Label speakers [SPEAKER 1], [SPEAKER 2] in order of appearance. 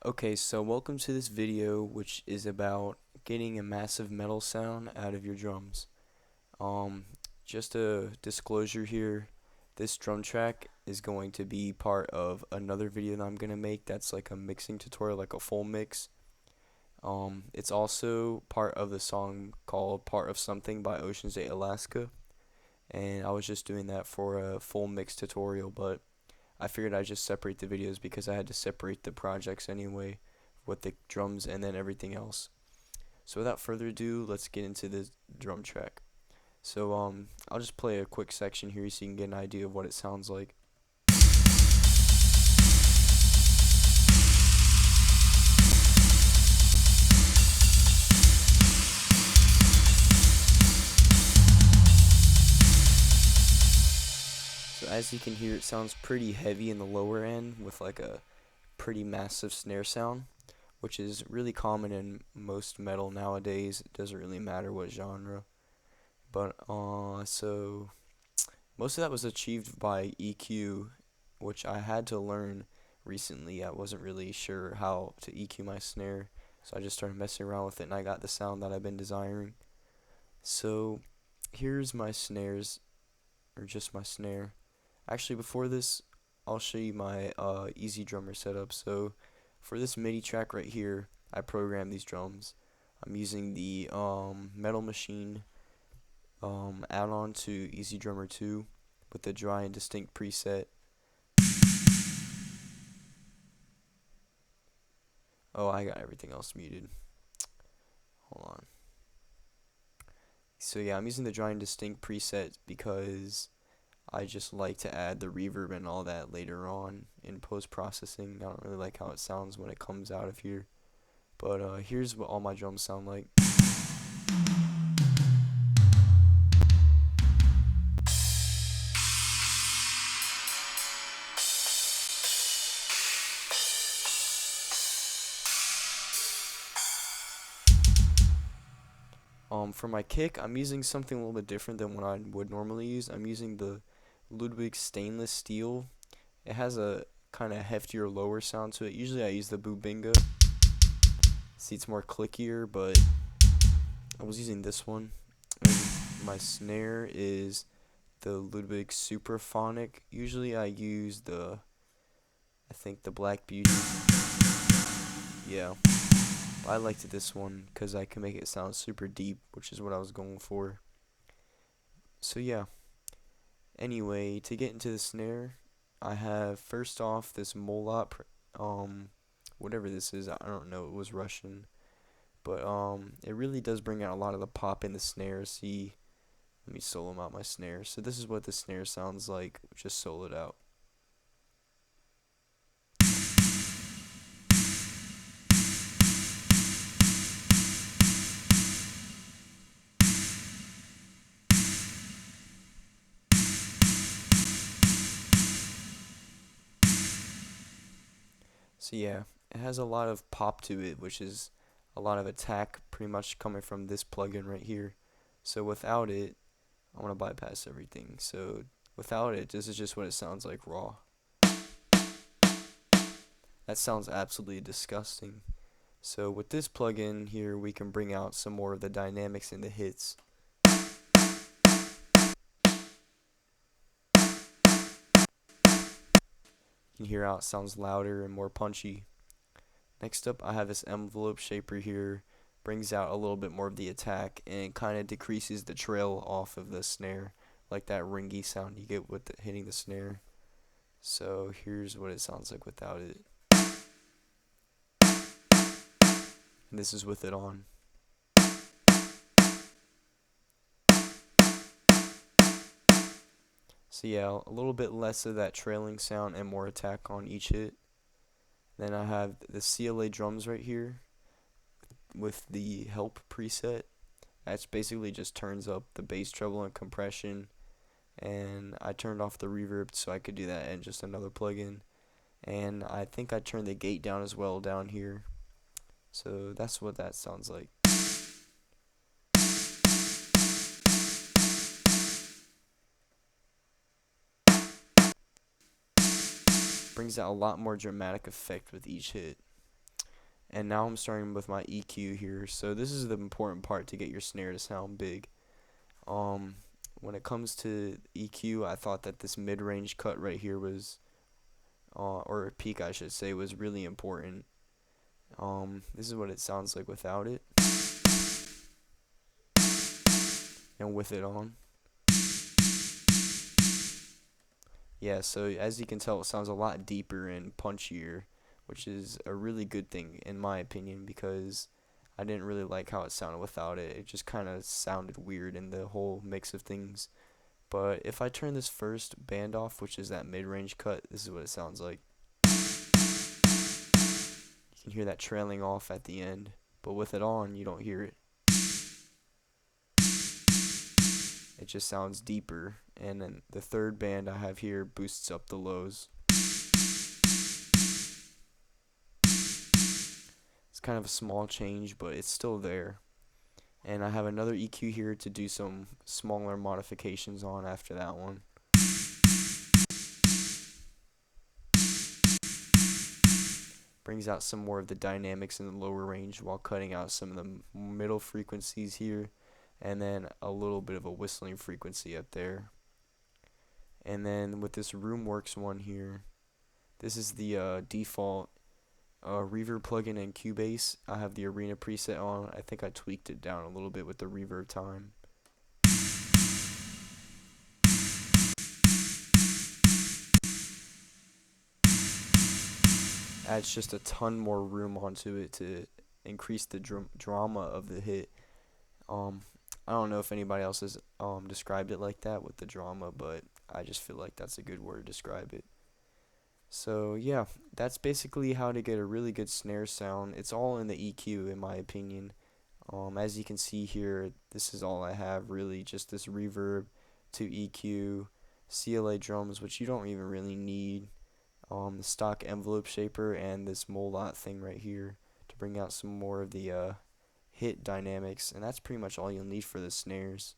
[SPEAKER 1] Okay, so welcome to this video, which is about getting a massive metal sound out of your drums. Um, just a disclosure here, this drum track is going to be part of another video that I'm gonna make that's like a mixing tutorial, like a full mix. It's also part of the song called Part of Something by Ocean's 8 Alaska, and I was just doing that for a full mix tutorial, but I figured I'd just separate the videos because I had to separate the projects anyway with the drums and then everything else. So without further ado, let's get into the drum track. So I'll just play a quick section here so you can get an idea of what it sounds like. So as you can hear, it sounds pretty heavy in the lower end with like a pretty massive snare sound, which is really common in most metal nowadays. It doesn't really matter what genre. But so most of that was achieved by EQ, which I had to learn recently. I wasn't really sure how to EQ my snare, so I just started messing around with it and I got the sound that I've been desiring. So here's my snares, or just my snare. Actually, before this, I'll show you my Easy Drummer setup. So for this MIDI track right here, I programmed these drums. I'm using the Metal Machine add-on to Easy Drummer 2 with the dry and distinct preset. Oh, I got everything else muted. Hold on. So yeah, I'm using the dry and distinct preset because I just like to add the reverb and all that later on in post-processing. I don't really like how it sounds when it comes out of here. But here's what all my drums sound like. For my kick, I'm using something a little bit different than what I would normally use. I'm using the Ludwig stainless steel. It has a kind of heftier lower sound to it. Usually I use the Bubinga. See, it's more clickier, but I was using this one. And my snare is the Ludwig Superphonic. Usually I use I think the Black Beauty. Yeah. I liked this one because I can make it sound super deep, which is what I was going for. So yeah. Anyway, to get into the snare, I have first off this Moloch, whatever this is, I don't know, it was Russian, but it really does bring out a lot of the pop in the snare. See, let me solo out my snare. So this is what the snare sounds like, just soloed out. So yeah, it has a lot of pop to it, which is a lot of attack pretty much coming from this plugin right here. So without it, I want to bypass everything. So without it, this is just what it sounds like raw. That sounds absolutely disgusting. So with this plugin here, we can bring out some more of the dynamics in the hits. You can hear how it sounds louder and more punchy. Next up, I have this envelope shaper here. Brings out a little bit more of the attack and kind of decreases the trail off of the snare, like that ringy sound you get with hitting the snare. So here's what it sounds like without it. And this is with it on. So yeah, a little bit less of that trailing sound and more attack on each hit. Then I have the CLA drums right here with the help preset. That's basically just turns up the bass treble and compression, and I turned off the reverb so I could do that in just another plugin. And I think I turned the gate down as well down here. So that's what that sounds like. Brings out a lot more dramatic effect with each hit. And now I'm starting with my EQ here. So this is the important part to get your snare to sound big. Um, when it comes to EQ, I thought that this mid-range cut right here was, or peak I should say, was really important. This is what it sounds like without it, and with it on. Yeah, so as you can tell, it sounds a lot deeper and punchier, which is a really good thing in my opinion, because I didn't really like how it sounded without it. It just kind of sounded weird in the whole mix of things. But if I turn this first band off, which is that mid-range cut, this is what it sounds like. You can hear that trailing off at the end, but with it on, you don't hear it. It just sounds deeper. And then the third band I have here boosts up the lows. It's kind of a small change, but it's still there. And I have another EQ here to do some smaller modifications on after that one. Brings out some more of the dynamics in the lower range while cutting out some of the middle frequencies here, and then a little bit of a whistling frequency up there. And then with this RoomWorks one here, this is the default reverb plugin in Cubase. I have the arena preset on. I think I tweaked it down a little bit with the reverb time. Adds just a ton more room onto it to increase the drama of the hit. I don't know if anybody else has described it like that with the drama, but I just feel like that's a good word to describe it. So yeah, that's basically how to get a really good snare sound. It's all in the EQ in my opinion. As you can see here, this is all I have really, just this reverb, 2 EQ, CLA drums, which you don't even really need, the stock envelope shaper, and this Moloch thing right here to bring out some more of the hit dynamics, and that's pretty much all you'll need for the snares.